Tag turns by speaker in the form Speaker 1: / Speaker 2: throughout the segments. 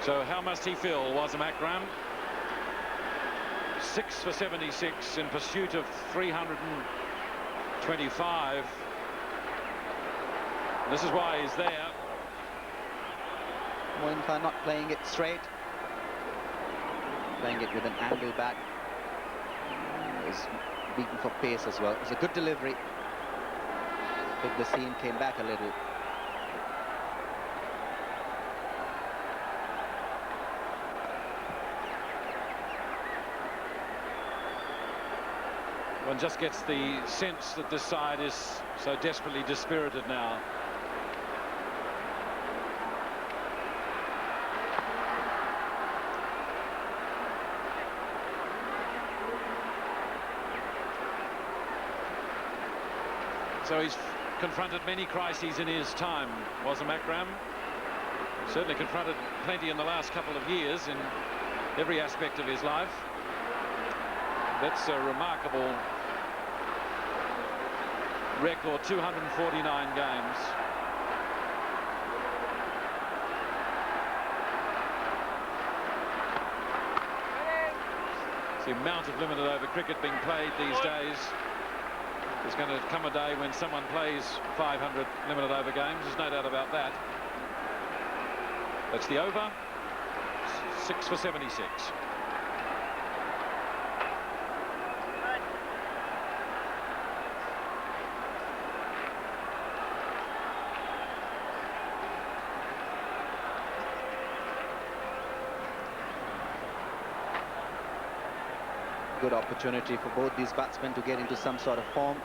Speaker 1: So how must he feel, Wasim Akram? 6 for 76 in pursuit of 325. This is why he's there.
Speaker 2: Moin Khan not playing it straight, playing it with an angle bat. Is beaten for pace as well. It was a good delivery. But the seam came back a little.
Speaker 1: One just gets the sense that this side is so desperately dispirited now. So he's confronted many crises in his time, Wasim Akram. Certainly confronted plenty in the last couple of years in every aspect of his life. That's a remarkable record, 249 games. The amount of limited over cricket being played these days. There's going to come a day when someone plays 500 limited over games. There's no doubt about that. That's the over. 6 for 76.
Speaker 2: Good opportunity for both these batsmen to get into some sort of form.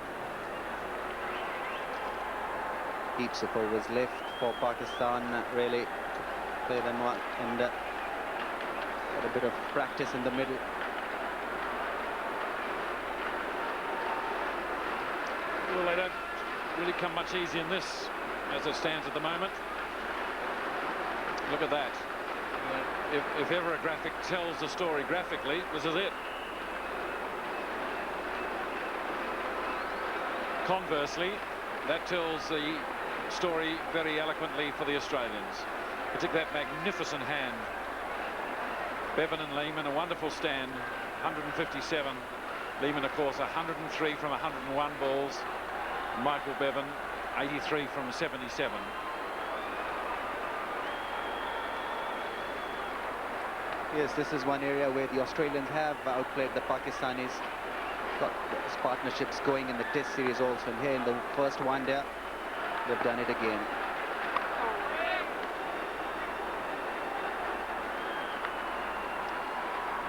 Speaker 2: Keeps it overs left for Pakistan, really play them out and get a bit of practice in the middle.
Speaker 1: Well, they don't really come much easier in this as it stands at the moment. Look at that. If ever a graphic tells the story graphically, this is it. Conversely, that tells the story very eloquently for the Australians. Particularly that magnificent hand. Bevan and Lehmann, a wonderful stand, 157. Lehmann, of course, 103 from 101 balls. Michael Bevan, 83 from 77.
Speaker 2: Yes, this is one area where the Australians have outplayed the Pakistanis. Got those partnerships going in the Test series also, and here in the first one there, they've done it again.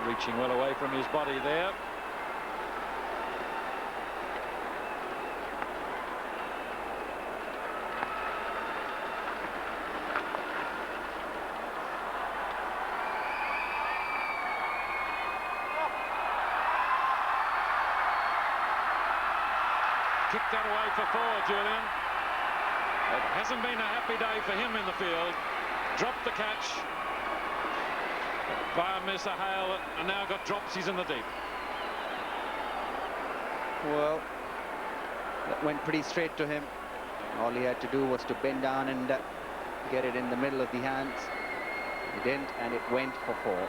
Speaker 1: Reaching well away from his body there. Kicked that away for 4, Julian. It hasn't been a happy day for him in the field. Dropped the catch by Mr. Hale, and now got drops. He's in the deep.
Speaker 2: Well, that went pretty straight to him. All he had to do was to bend down and get it in the middle of the hands. He didn't, and it went for 4.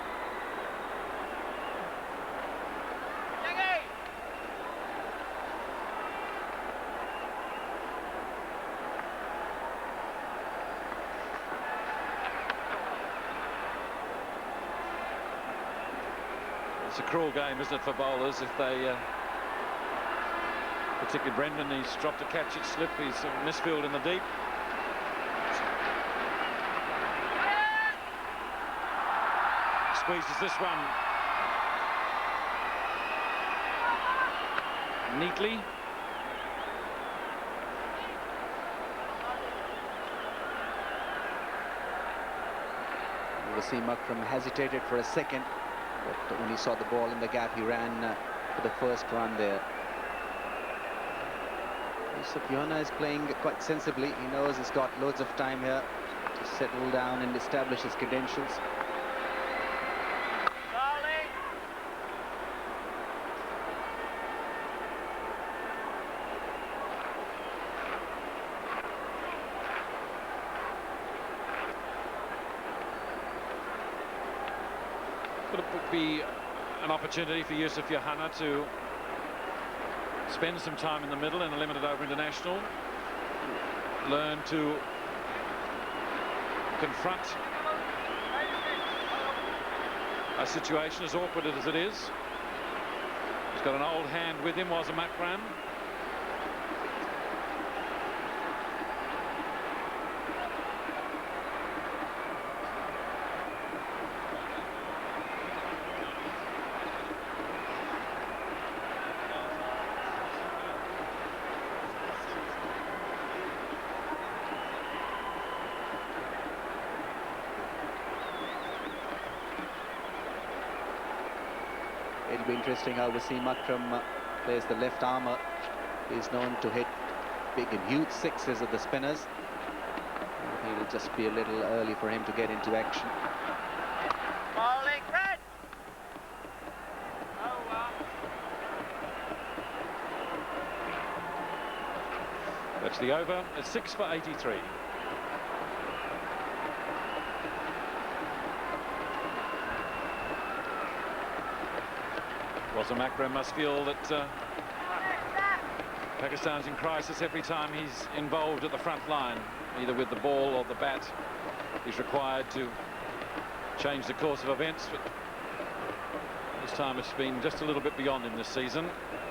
Speaker 1: It's a cruel game, isn't it, for bowlers if they, particularly Brendan, he's dropped a catch at slip, he's misfield in the deep. Squeezes this one neatly.
Speaker 2: Wasim Akram hesitated for a second, but when he saw the ball in the gap, he ran for the first run there. Yusuf is playing quite sensibly. He knows he's got loads of time here to settle down and establish his credentials.
Speaker 1: be an opportunity for Yusuf Yohanna to spend some time in the middle in a limited over international, learn to confront a situation as awkward as it is. He's got an old hand with him, Wasim Akram.
Speaker 2: It'll be interesting how Wasim Akram plays the left armour. He's known to hit big and huge sixes at the spinners. It'll just be a little early for him to get into action.
Speaker 3: Bowling red. Oh, wow.
Speaker 1: That's the over. It's 6 for 83. Wasim Akram must feel that Pakistan's in crisis every time he's involved at the front line, either with the ball or the bat. He's required to change the course of events, but this time it's been just a little bit beyond him this season.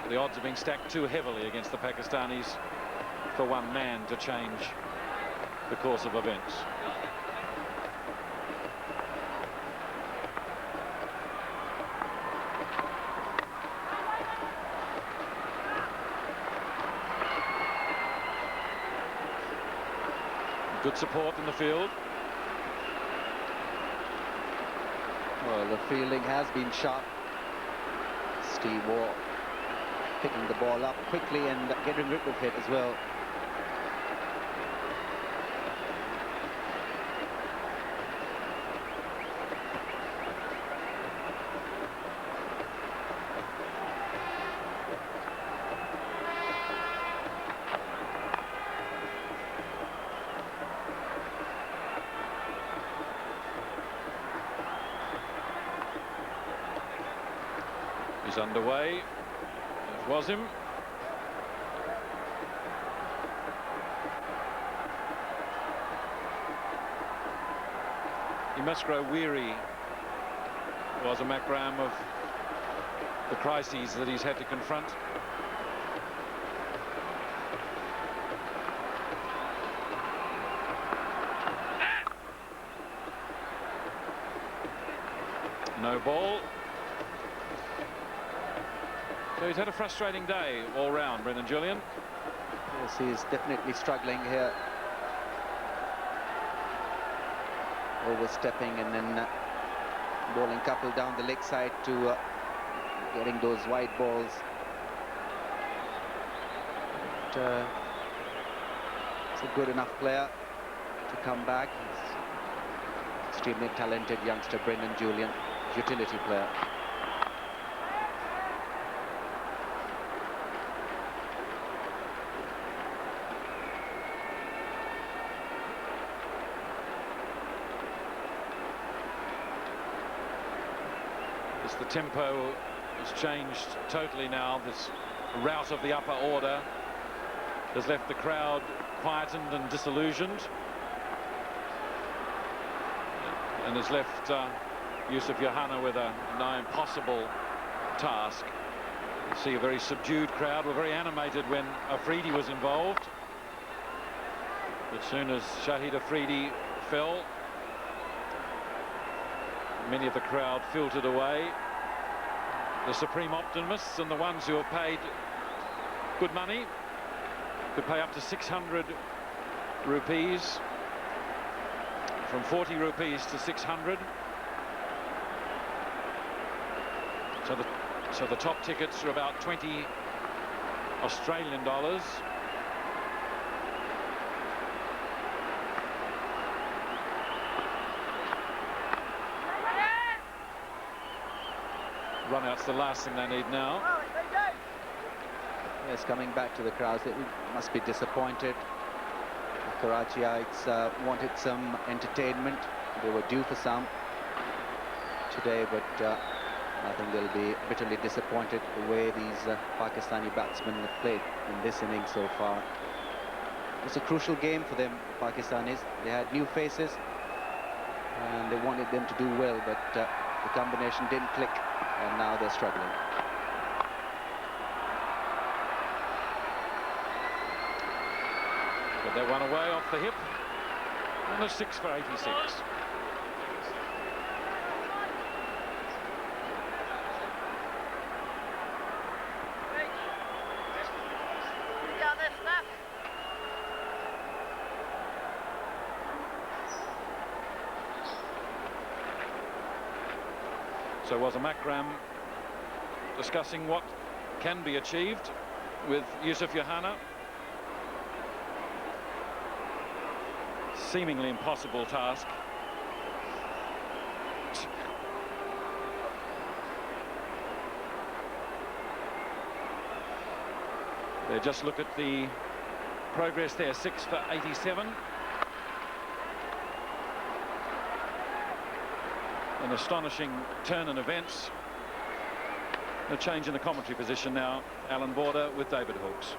Speaker 1: The odds are being stacked too heavily against the Pakistanis for one man to change the course of events. Good support in the field.
Speaker 2: Well, the fielding has been sharp. Steve Waugh picking the ball up quickly and getting rid of it as well.
Speaker 1: He's underway. It was him. He must grow weary, Wasim Akram, of the crises that he's had to confront. No ball. So he's had a frustrating day all round, Brendan Julian.
Speaker 2: Yes, he's definitely struggling here. Overstepping and then bowling couple down the leg side to getting those wide balls. But, it's a good enough player to come back. He's extremely talented youngster, Brendan Julian, utility player.
Speaker 1: The tempo has changed totally now. This rout of the upper order has left the crowd quietened and disillusioned, and has left Yusuf Yohanna with a nigh impossible task. You see a very subdued crowd. Were very animated when Afridi was involved, but as soon as Shahid Afridi fell, many of the crowd filtered away. The supreme optimists and the ones who have paid good money could pay up to 600 rupees, from 40 rupees to 600. So the top tickets are about 20 Australian dollars. Run-out's the last thing they need now.
Speaker 2: Yes, coming back to the crowds, they must be disappointed. The Karachiites wanted some entertainment. They were due for some today, but I think they'll be bitterly disappointed the way these Pakistani batsmen have played in this innings so far. It's a crucial game for them, Pakistanis. They had new faces and they wanted them to do well, but the combination didn't click, and now they're struggling.
Speaker 1: But that one away off the hip, and a 6 for 86. So was Makram discussing what can be achieved with Yusuf Yohana. Seemingly impossible task. They just look at the progress there, 6 for 87. An astonishing turn in events. A change in the commentary position now. Alan Border with David Hawkes.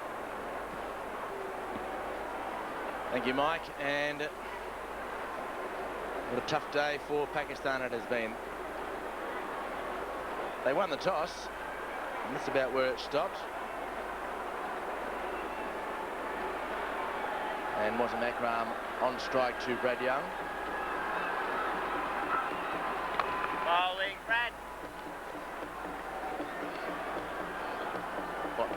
Speaker 4: Thank you, Mike. And what a tough day for Pakistan it has been. They won the toss, and that's about where it stopped. And Wasim Akram on strike to Brad Young.
Speaker 3: Bowling, Brad.
Speaker 4: Well,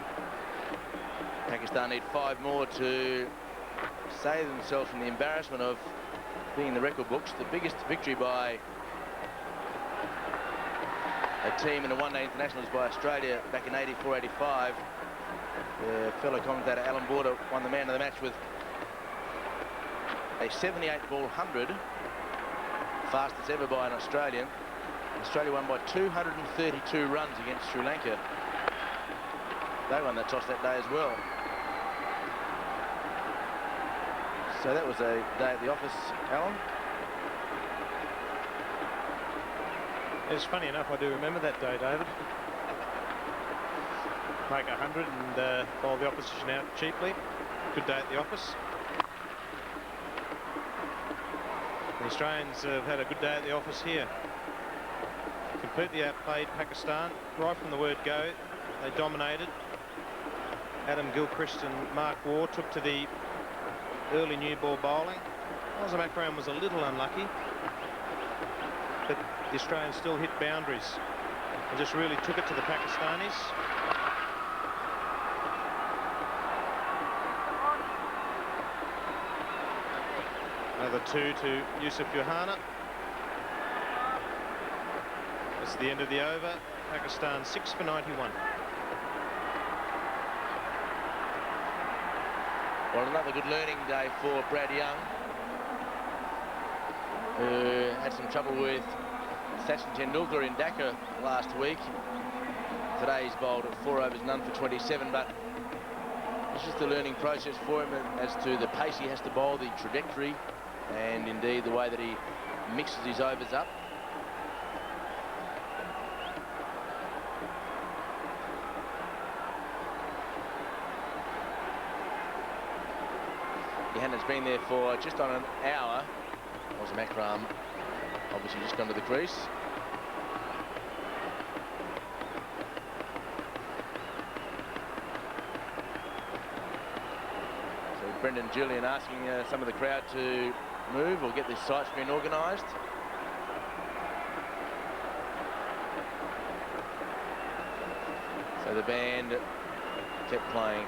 Speaker 4: Pakistan need 5 more to save themselves from the embarrassment of being in the record books. The biggest victory by a team in a one-day internationals by Australia back in 84-85. The fellow commentator Alan Border won the man of the match with a 78-ball 100, fastest ever by an Australian. Australia won by 232 runs against Sri Lanka. They won the toss that day as well. So that was a day at the office, Alan.
Speaker 5: It's funny enough, I do remember that day, David. Make 100 and bowl the opposition out cheaply. Good day at the office. The Australians have had a good day at the office here. Completely outplayed Pakistan right from the word go. They dominated. Adam Gilchrist and Mark Waugh took to the early new ball bowling. Wasim Akram was a little unlucky, but the Australians still hit boundaries and just really took it to the Pakistanis. Another 2 to Yusuf Yohana. That's the end of the over. Pakistan 6 for 91.
Speaker 4: Well, another good learning day for Brad Young, who had some trouble with Sachin Tendulkar in Dhaka last week. Today he's bowled at 4 overs, none for 27, but it's just a learning process for him as to the pace he has to bowl, the trajectory, and indeed the way that he mixes his overs up. Yohana's been there for just on an hour. Wasim Akram obviously just gone to the crease. So Brendan Julian asking some of the crowd to move or get this sight screen organised. So the band kept playing.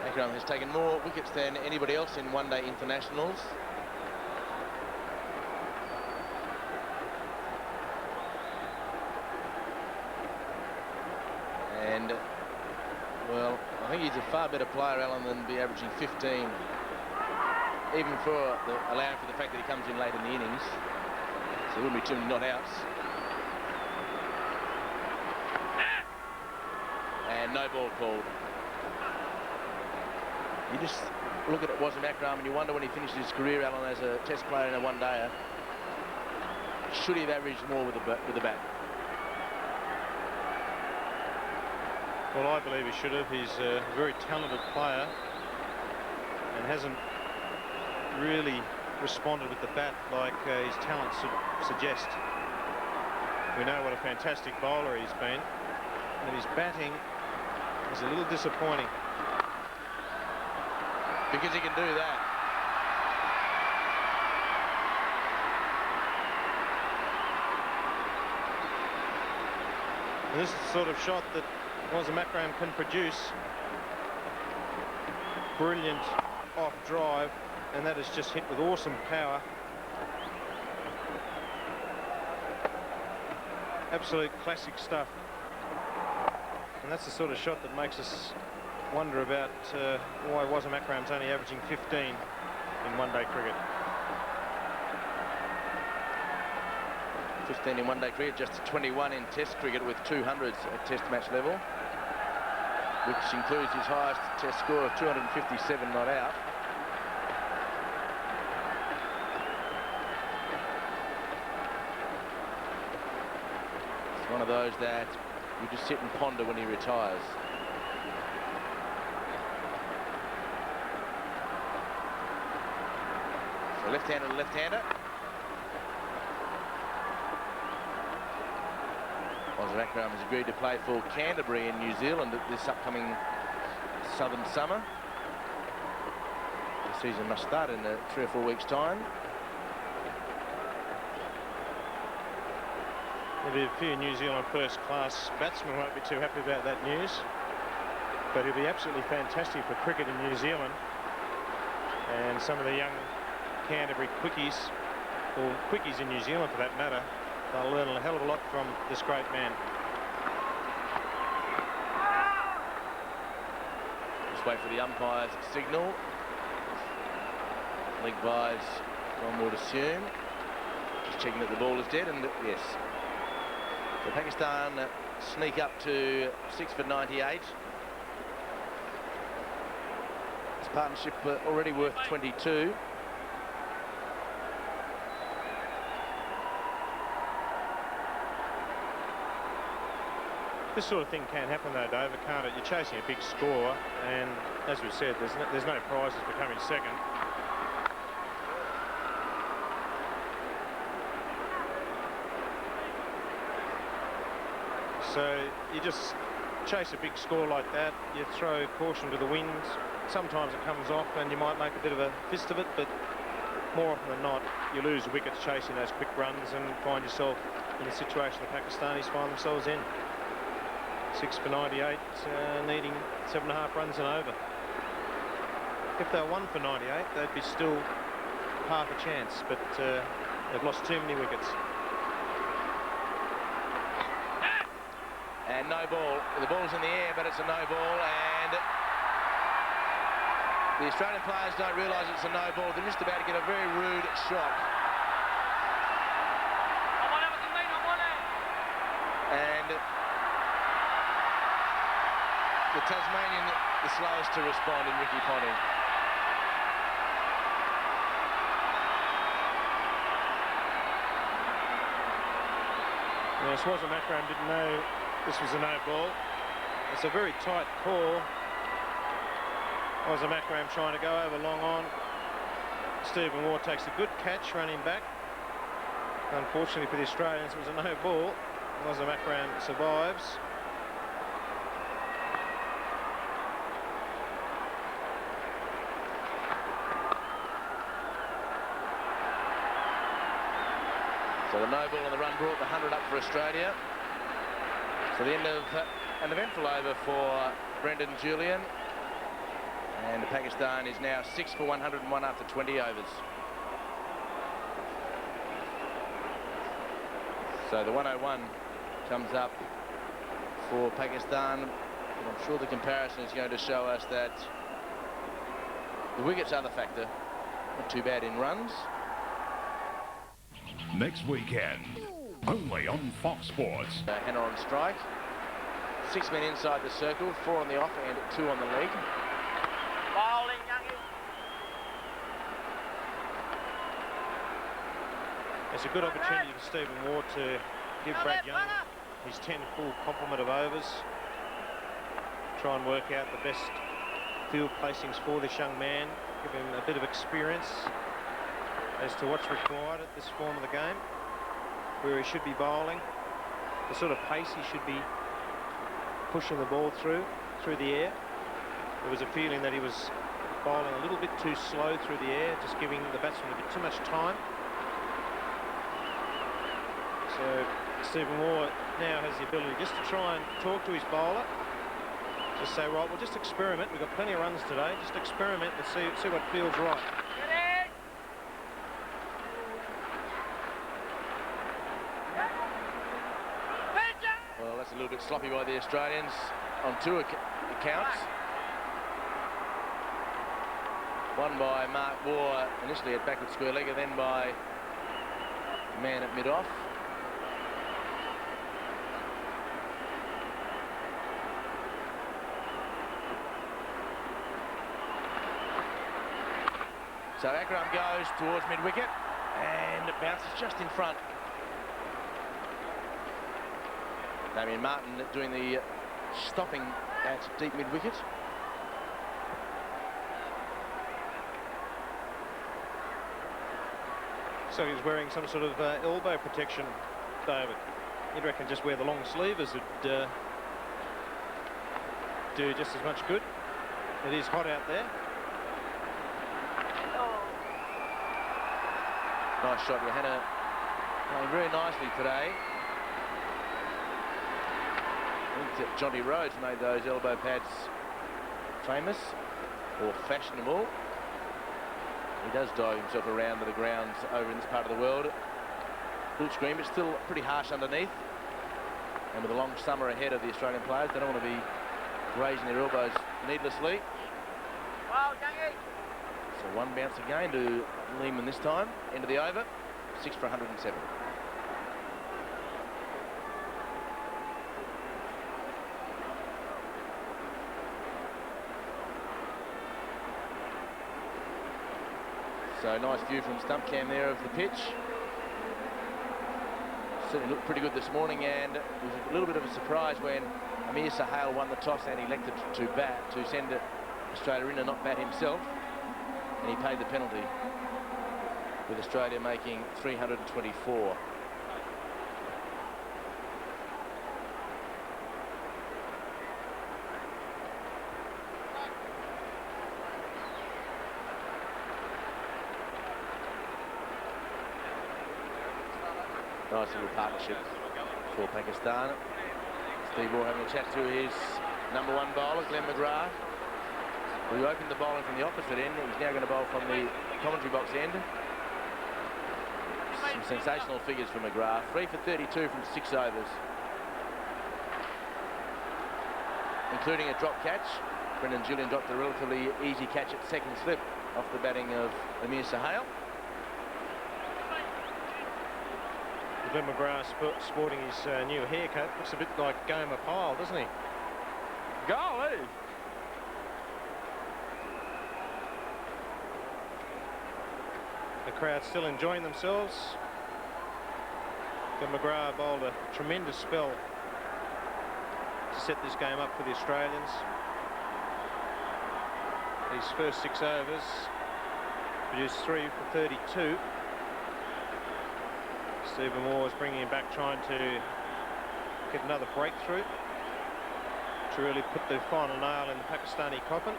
Speaker 4: Akram has taken more wickets than anybody else in one-day internationals. And, well, I think he's a far better player, Alan, than be averaging 15, even for allowing for the fact that he comes in late in the innings. So there wouldn't be too many not outs. And no ball called. You just look at Wasim Akram and you wonder when he finishes his career, Alan, as a test player and a one-dayer, should he have averaged more with the bat?
Speaker 5: Well, I believe he should have. He's a very talented player and hasn't really responded with the bat like his talent suggest. We know what a fantastic bowler he's been, and his batting is a little disappointing.
Speaker 4: Because he can do that.
Speaker 5: And this is the sort of shot that Wasim Akram can produce. Brilliant off drive, and that is just hit with awesome power. Absolute classic stuff. And that's the sort of shot that makes us wonder about why Wasim Akram's only averaging 15 in one-day cricket.
Speaker 4: 15 in one-day cricket, just 21 in test cricket with 200s at test match level, which includes his highest test score of 257 not out. It's one of those that you just sit and ponder when he retires. So left-hander to left-hander. Wasim Akram has agreed to play for Canterbury in New Zealand this upcoming southern summer. The season must start in 3 or 4 weeks' time.
Speaker 5: There'll be a few New Zealand first-class batsmen won't be too happy about that news, but it'll be absolutely fantastic for cricket in New Zealand. And some of the young Canterbury quickies, or quickies in New Zealand for that matter, they'll learn a hell of a lot from this great man.
Speaker 4: Just wait for the umpire's signal. Leg byes, one would assume. Just checking that the ball is dead, and yes. So Pakistan sneak up to 6 for 98. This partnership already worth 22.
Speaker 5: This sort of thing can happen though, Dave, can't it? You're chasing a big score, and as we said, there's no prizes for coming second. So you just chase a big score like that, you throw caution to the wind. Sometimes it comes off and you might make a bit of a fist of it, but more often than not, you lose wickets chasing those quick runs and find yourself in the situation the Pakistanis find themselves in. 6 for 98, needing 7.5 runs and over. If they were 1 for 98, they'd be still half a chance, but they've lost too many wickets.
Speaker 4: And no ball. The ball's in the air, but it's a no ball, and the Australian players don't realise it's a no ball. They're just about to get a very rude shot. And the Tasmanian, the slowest to respond in Ricky Ponting.
Speaker 5: Yes, Wasim Akram didn't know this was a no ball. It's a very tight call. Wasim Akram trying to go over long on. Stephen Waugh takes a good catch running back. Unfortunately for the Australians, it was a no ball. Wasim Akram survives.
Speaker 4: So the no ball on the run brought the 100 up for Australia. So the end of an eventful over for Brendan Julian. And Pakistan is now 6 for 101 after 20 overs. So the 101 comes up for Pakistan. And I'm sure the comparison is going to show us that the wickets are the factor. Not too bad in runs.
Speaker 6: Next weekend, only on Fox Sports.
Speaker 4: Hannah on strike. 6 men inside the circle, 4 on the off and 2 on the leg.
Speaker 3: Bowling
Speaker 5: It's a good opportunity for Stephen Ward to give Brad Young his 10 full complement of overs. Try and work out the best field placings for this young man. Give him a bit of experience as to what's required at this form of the game, where he should be bowling, the sort of pace he should be pushing the ball through the air. There was a feeling that he was bowling a little bit too slow through the air, just giving the batsman a bit too much time. So Stephen Ward now has the ability just to try and talk to his bowler. Just say, right, we'll just experiment. We've got plenty of runs today. Just experiment and see what feels right.
Speaker 4: Well, that's a little bit sloppy by the Australians on two accounts. One by Mark Waugh, initially at backward square legger, then by the man at mid-off. So Akram goes towards mid-wicket and it bounces just in front. Damien Martin doing the stopping at deep mid-wicket.
Speaker 5: So he's wearing some sort of elbow protection, David. You'd reckon just wear the long sleevers would do just as much good. It is hot out there.
Speaker 4: Nice shot, Johanna playing very nicely today. I think that Jonty Rhodes made those elbow pads famous or fashionable. He does dive himself around to the grounds over in this part of the world. Full screen, but still pretty harsh underneath. And with a long summer ahead of the Australian players, they don't want to be raising their elbows needlessly.
Speaker 3: Well, Youngie.
Speaker 4: So one bounce again to Lehman this time. End of the over, 6 for 107. So nice view from stump cam there of the pitch. Certainly looked pretty good this morning, and it was a little bit of a surprise when Amir Sahal won the toss and elected to bat, to send Australia in and not bat himself. And he paid the penalty, with Australia making 324. Nice little partnership for Pakistan. Steve Waugh having a chat to his number one bowler, Glenn McGrath, who opened the bowling from the opposite end. He's now going to bowl from the commentary box end. Some sensational figures for McGrath. 3 for 32 from 6 overs, including a drop catch. Brendan Julian dropped a relatively easy catch at second slip off the batting of Amir Sahal.
Speaker 5: Glenn McGrath sporting his new haircut. Looks a bit like Gomer Pyle, doesn't he?
Speaker 1: Golly!
Speaker 5: The crowd still enjoying themselves. Glenn McGrath bowled a tremendous spell to set this game up for the Australians. His first 6 overs produced 3 for 32. Stephen Waugh is bringing him back, trying to get another breakthrough to really put the final nail in the Pakistani coffin.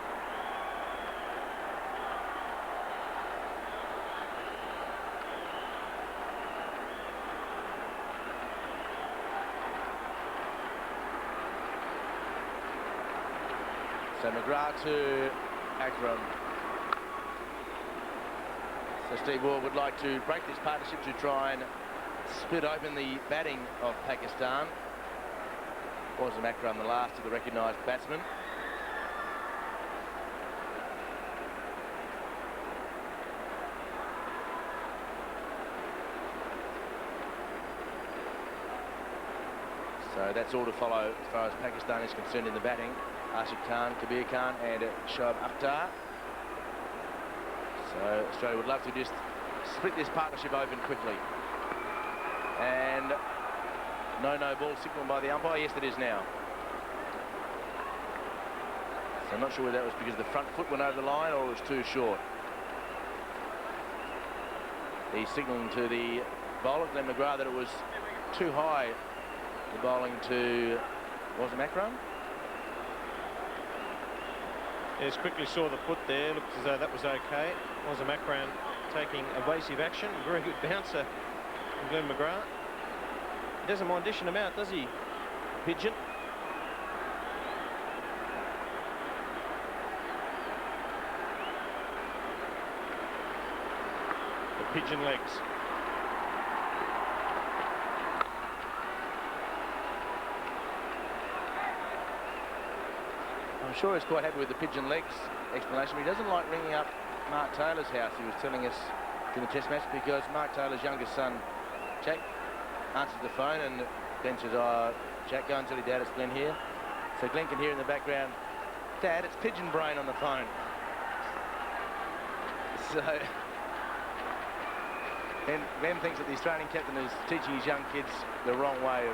Speaker 4: So McGrath to Akram. So Steve Waugh would like to break this partnership to try and split open the batting of Pakistan. Wasn't Akram the last of the recognised batsmen? So that's all to follow as far as Pakistan is concerned in the batting. Ashik Khan, Kabir Khan and Shoaib Akhtar. So Australia would love to just split this partnership open quickly. And no ball signalled by the umpire. Yes, it is now. So I'm not sure whether that was because the front foot went over the line or it was too short. He's signalling to the bowler, Glenn McGrath, that it was too high, the bowling to, was it Macron?
Speaker 5: Yes, quickly saw the foot there. Looked as though that was okay. Was a Macron taking evasive action. Very good bouncer from Glenn McGrath. He doesn't mind dishing them out, does he, Pigeon? The Pigeon legs.
Speaker 4: I'm sure he's quite happy with the pigeon legs explanation, but he doesn't like ringing up Mark Taylor's house, he was telling us in the test match, because Mark Taylor's youngest son, Jack, answers the phone, and Glenn says, "Oh, Jack, go and tell your dad it's Glenn here." So Glenn can hear in the background, "Dad, it's Pigeon Brain on the phone." So, and Glenn thinks that the Australian captain is teaching his young kids the wrong way